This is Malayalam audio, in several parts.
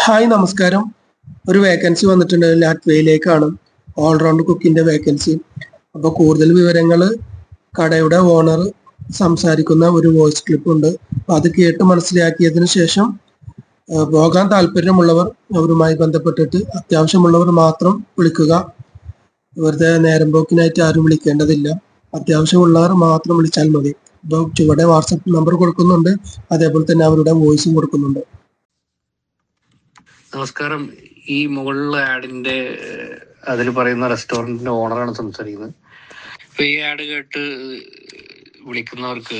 ഹായ് നമസ്കാരം. ഒരു വേക്കൻസി വന്നിട്ടുണ്ട് ലാറ്റ്വിയയിലേക്കാണ്. All-round കുക്കിന്റെ vacancy. അപ്പോൾ കൂടുതൽ വിവരങ്ങൾ കടയുടെ ഓണർ സംസാരിക്കുന്ന ഒരു വോയിസ് ക്ലിപ്പ് ഉണ്ട്. അപ്പോൾ അത് കേട്ട് മനസ്സിലാക്കിയതിന് ശേഷം പോകാൻ താല്പര്യമുള്ളവർ അവരുമായി ബന്ധപ്പെട്ടിട്ട് അത്യാവശ്യമുള്ളവർ മാത്രം വിളിക്കുക. വെറുതെ നേരം പോക്കിനായിട്ട് ആരും വിളിക്കേണ്ടതില്ല. അത്യാവശ്യമുള്ളവർ മാത്രം വിളിച്ചാൽ മതി. അപ്പോൾ ചുവടെ വാട്സപ്പ് നമ്പർ കൊടുക്കുന്നുണ്ട്, അതേപോലെ തന്നെ അവരുടെ വോയിസും കൊടുക്കുന്നുണ്ട്. നമസ്കാരം. ഈ മുകളിലെ ആഡിന്റെ അതിൽ പറയുന്ന റെസ്റ്റോറന്റിന്റെ ഓണറാണ് സംസാരിക്കുന്നത്. അപ്പൊ ഈ ആഡ് കേട്ട് വിളിക്കുന്നവർക്ക്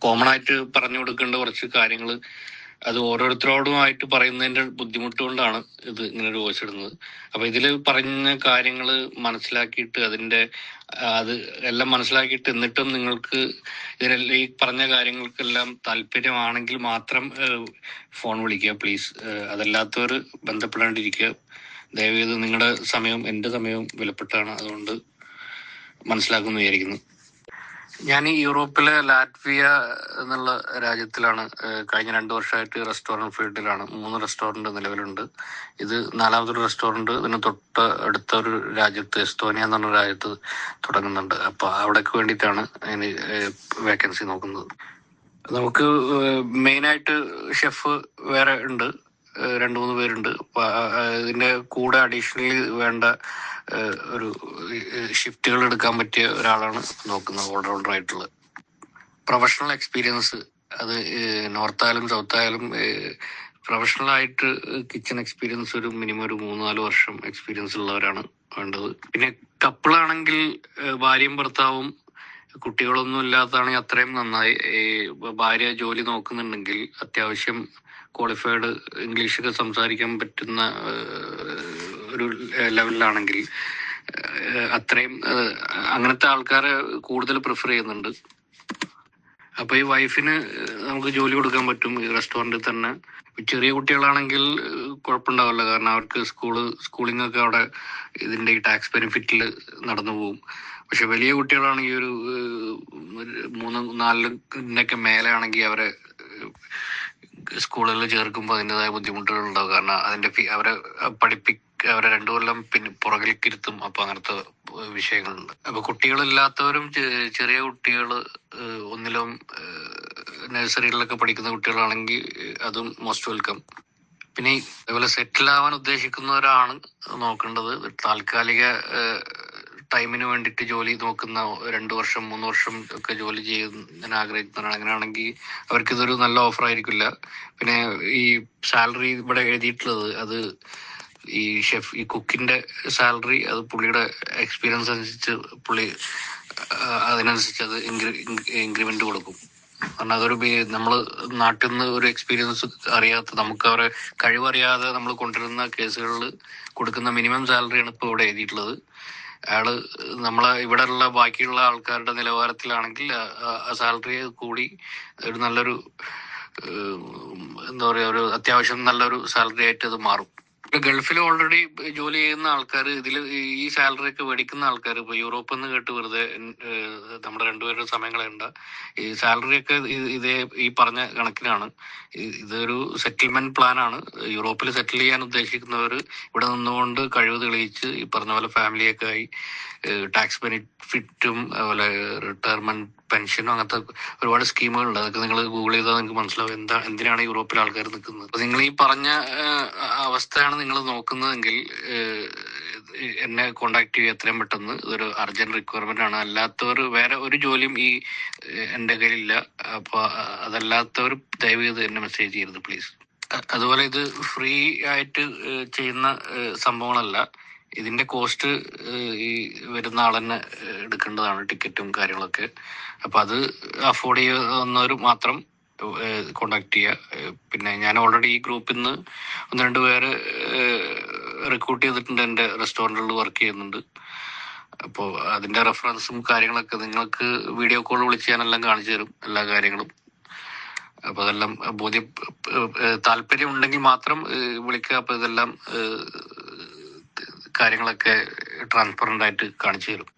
കോമൺ ആയിട്ട് പറഞ്ഞു കൊടുക്കേണ്ട കുറച്ച് കാര്യങ്ങൾ അത് ഓരോരുത്തരോടുമായിട്ട് പറയുന്നതിന്റെ ബുദ്ധിമുട്ട് കൊണ്ടാണ് ഇത് ഇങ്ങനെ ഒരു വോയിസ് ഇടുന്നത്. അപ്പൊ ഇതിൽ പറഞ്ഞ കാര്യങ്ങൾ മനസ്സിലാക്കിയിട്ട് അത് എല്ലാം മനസ്സിലാക്കിയിട്ട് എന്നിട്ടും നിങ്ങൾക്ക് ഇതിനെല്ലാം ഈ പറഞ്ഞ കാര്യങ്ങൾക്കെല്ലാം താല്പര്യമാണെങ്കിൽ മാത്രം ഫോൺ വിളിക്കുക പ്ലീസ്. അതല്ലാത്തവർ ബന്ധപ്പെടാണ്ടിരിക്കുക. ദയവേത് നിങ്ങളുടെ സമയം എൻ്റെ സമയവും വിലപ്പെട്ടാണ്, അതുകൊണ്ട് മനസ്സിലാക്കുമെന്ന് വിചാരിക്കുന്നു. ഞാൻ ഈ യൂറോപ്പിലെ ലാറ്റ്വിയ എന്നുള്ള രാജ്യത്തിലാണ്. കഴിഞ്ഞ 2 വർഷമായിട്ട് റെസ്റ്റോറൻറ്റ് ഫീൽഡിലാണ്. 3 റെസ്റ്റോറൻറ്റ് നിലവിലുണ്ട്. ഇത് 4മതൊരു റെസ്റ്റോറൻറ്റ് ഇതിന് തൊട്ട് അടുത്ത ഒരു രാജ്യത്ത്, എസ്തോനിയ എന്ന് പറഞ്ഞ രാജ്യത്ത് തുടങ്ങുന്നുണ്ട്. അപ്പോൾ അവിടേക്ക് വേണ്ടിയിട്ടാണ് അതിന് വേക്കൻസി നോക്കുന്നത്. നമുക്ക് മെയിനായിട്ട് ഷെഫ് വേറെ ഉണ്ട്, 2-3 പേരുണ്ട്. ഇതിൻ്റെ കൂടെ അഡീഷണലി വേണ്ട ഒരു ഷിഫ്റ്റുകൾ എടുക്കാൻ പറ്റിയ ഒരാളാണ് നോക്കുന്നത്, ഓൾറൗണ്ടർ ആയിട്ടുള്ള. പ്രൊഫഷണൽ എക്സ്പീരിയൻസ്, അത് നോർത്തായാലും സൗത്തായാലും പ്രൊഫഷണലായിട്ട് കിച്ചൺ എക്സ്പീരിയൻസ് ഒരു മിനിമം ഒരു 3-4 വർഷം എക്സ്പീരിയൻസ് ഉള്ളവരാണ് വേണ്ടത്. പിന്നെ കപ്പിളാണെങ്കിൽ ഭാര്യയും ഭർത്താവും കുട്ടികളൊന്നും ഇല്ലാത്തതാണെങ്കിൽ അത്രയും നന്നായി. ഭാര്യ ജോലി നോക്കുന്നുണ്ടെങ്കിൽ അത്യാവശ്യം ക്വാളിഫൈഡ് ഇംഗ്ലീഷൊക്കെ സംസാരിക്കാൻ പറ്റുന്ന ഒരു ലെവലിലാണെങ്കിൽ അത്രയും അങ്ങനത്തെ ആൾക്കാരെ കൂടുതൽ പ്രിഫർ ചെയ്യുന്നുണ്ട്. അപ്പൊ ഈ വൈഫിന് നമുക്ക് ജോലി കൊടുക്കാൻ പറ്റും ഈ റെസ്റ്റോറൻറ്റിൽ തന്നെ. ചെറിയ കുട്ടികളാണെങ്കിൽ കുഴപ്പമുണ്ടാവില്ല, കാരണം അവർക്ക് സ്കൂളിംഗ് ഒക്കെ അവിടെ ഇതിന്റെ ഈ ടാക്സ് ബെനിഫിറ്റിൽ നടന്നു പോകും. പക്ഷെ വലിയ കുട്ടികളാണെങ്കിൽ ഒരു 3-4 മേലെ ആണെങ്കിൽ അവരെ സ്കൂളുകളിൽ ചേർക്കുമ്പോൾ അതിൻ്റെതായ ബുദ്ധിമുട്ടുകൾ ഉണ്ടാവും. കാരണം അവരെ അവരെ 2 കൊല്ലം പിന്നെ പുറകിലേക്ക് ഇരുത്തും. അപ്പൊ അങ്ങനത്തെ വിഷയങ്ങളുണ്ട്. അപ്പൊ കുട്ടികളില്ലാത്തവരും ചെറിയ കുട്ടികൾ ഒന്നിലും നഴ്സറികളിലൊക്കെ പഠിക്കുന്ന കുട്ടികളാണെങ്കിൽ അതും മോസ്റ്റ് വെൽക്കം. പിന്നെ അതുപോലെ സെറ്റിൽ ആവാൻ ഉദ്ദേശിക്കുന്നവരാണ് നോക്കേണ്ടത്. താൽക്കാലിക ടൈമിന് വേണ്ടിയിട്ട് ജോലി നോക്കുന്ന 2 വർഷം 3 വർഷം ഒക്കെ ജോലി ചെയ്യാൻ ആഗ്രഹിക്കുന്നവരാണ്. അങ്ങനെയാണെങ്കിൽ അവർക്ക് ഇതൊരു നല്ല ഓഫർ ആയിരിക്കില്ല. പിന്നെ ഈ സാലറി ഇവിടെ എഴുതിയിട്ടുള്ളത്, അത് ഈ ഷെഫ് ഈ കുക്കിന്റെ സാലറി അത് പുള്ളിയുടെ എക്സ്പീരിയൻസ് അനുസരിച്ച് പുള്ളി അതിനനുസരിച്ച് അത് ഇൻക്രിമെന്റ് കൊടുക്കും. കാരണം അതൊരു നമ്മൾ നാട്ടിൽ നിന്ന് ഒരു എക്സ്പീരിയൻസ് അറിയാത്ത, നമുക്ക് അവരെ കഴിവറിയാതെ നമ്മൾ കൊണ്ടുവരുന്ന കേസുകളിൽ കൊടുക്കുന്ന മിനിമം സാലറിയാണ് ഇപ്പോൾ ഇവിടെ എഴുതിയിട്ടുള്ളത്. അയാള് ഇവിടെ ഉള്ള ബാക്കിയുള്ള ആൾക്കാരുടെ നിലവാരത്തിലാണെങ്കിൽ ആ സാലറി കൂടി ഒരു നല്ലൊരു എന്താ പറയാ, ഒരു അത്യാവശ്യം നല്ലൊരു സാലറി ആയിട്ട് അത് മാറും. ഗൾഫിൽ ഓൾറെഡി ജോലി ചെയ്യുന്ന ആൾക്കാർ ഇതിൽ ഈ സാലറി ഒക്കെ മേടിക്കുന്ന ആൾക്കാർ ഇപ്പൊ യൂറോപ്പിൽ നിന്ന് കേട്ട് വെറുതെ നമ്മുടെ 2 പേരുടെ സമയം കളയണ്ട. ഈ സാലറി ഒക്കെ ഇതേ ഈ പറഞ്ഞ കണക്കിനാണ്. ഇതൊരു സെറ്റിൽമെന്റ് പ്ലാൻ ആണ്. യൂറോപ്പിൽ സെറ്റിൽ ചെയ്യാൻ ഉദ്ദേശിക്കുന്നവർ ഇവിടെ നിന്നുകൊണ്ട് കഴിവ് തെളിയിച്ച് ഈ പറഞ്ഞ പോലെ ഫാമിലിയൊക്കെ ആയി ടാക്സ് ബെനിഫിറ്റും അതുപോലെ റിട്ടയർമെന്റ് പെൻഷനും അങ്ങനത്തെ ഒരുപാട് സ്കീമുകളുണ്ട്. അതൊക്കെ നിങ്ങൾ ഗൂഗിൾ ചെയ്താൽ നിങ്ങൾക്ക് മനസ്സിലാവും എന്തിനാണ് യൂറോപ്പിൽ ആൾക്കാർ നിൽക്കുന്നത്. അപ്പൊ നിങ്ങൾ ഈ പറഞ്ഞ അവസ്ഥയാണ് നിങ്ങൾ നോക്കുന്നതെങ്കിൽ എന്നെ കോണ്ടാക്ട് ചെയ്യുക എത്രയും പെട്ടെന്ന്. ഇതൊരു അർജന്റ് റിക്വയർമെന്റ് ആണ്. അല്ലാത്തവർ വേറെ ഒരു ജോലിയും ഈ എൻ്റെ കയ്യിലില്ല. അപ്പൊ അതല്ലാത്തവർ ദയവ് ചെയ്ത് എന്നെ മെസ്സേജ് ചെയ്യരുത് പ്ലീസ്. അതുപോലെ ഇത് ഫ്രീ ആയിട്ട് ചെയ്യുന്ന സംഭവങ്ങളല്ല. ഇതിന്റെ കോസ്റ്റ് ഈ വരുന്ന ആൾ തന്നെ എടുക്കേണ്ടതാണ്, ടിക്കറ്റും കാര്യങ്ങളൊക്കെ. അപ്പൊ അത് അഫോർഡ് ചെയ്യുന്നവർ മാത്രം കോണ്ടാക്ട് ചെയ്യുക. പിന്നെ ഞാൻ ഓൾറെഡി ഈ ഗ്രൂപ്പിൽ നിന്ന് 1-2 പേര് റിക്രൂട്ട് ചെയ്തിട്ടുണ്ട്, എൻ്റെ റെസ്റ്റോറൻറ്റുകളിൽ വർക്ക് ചെയ്യുന്നുണ്ട്. അപ്പോൾ അതിന്റെ റെഫറൻസും കാര്യങ്ങളൊക്കെ നിങ്ങൾക്ക് വീഡിയോ കോൾ വിളിച്ച് ഞാനെല്ലാം കാണിച്ചു തരും, എല്ലാ കാര്യങ്ങളും. അപ്പൊ അതെല്ലാം താല്പര്യം ഉണ്ടെങ്കിൽ മാത്രം വിളിക്കുക. അപ്പൊ ഇതെല്ലാം കാര്യങ്ങളൊക്കെ ട്രാൻസ്പെറന്റ് ആയിട്ട് കാണിച്ചു തരും.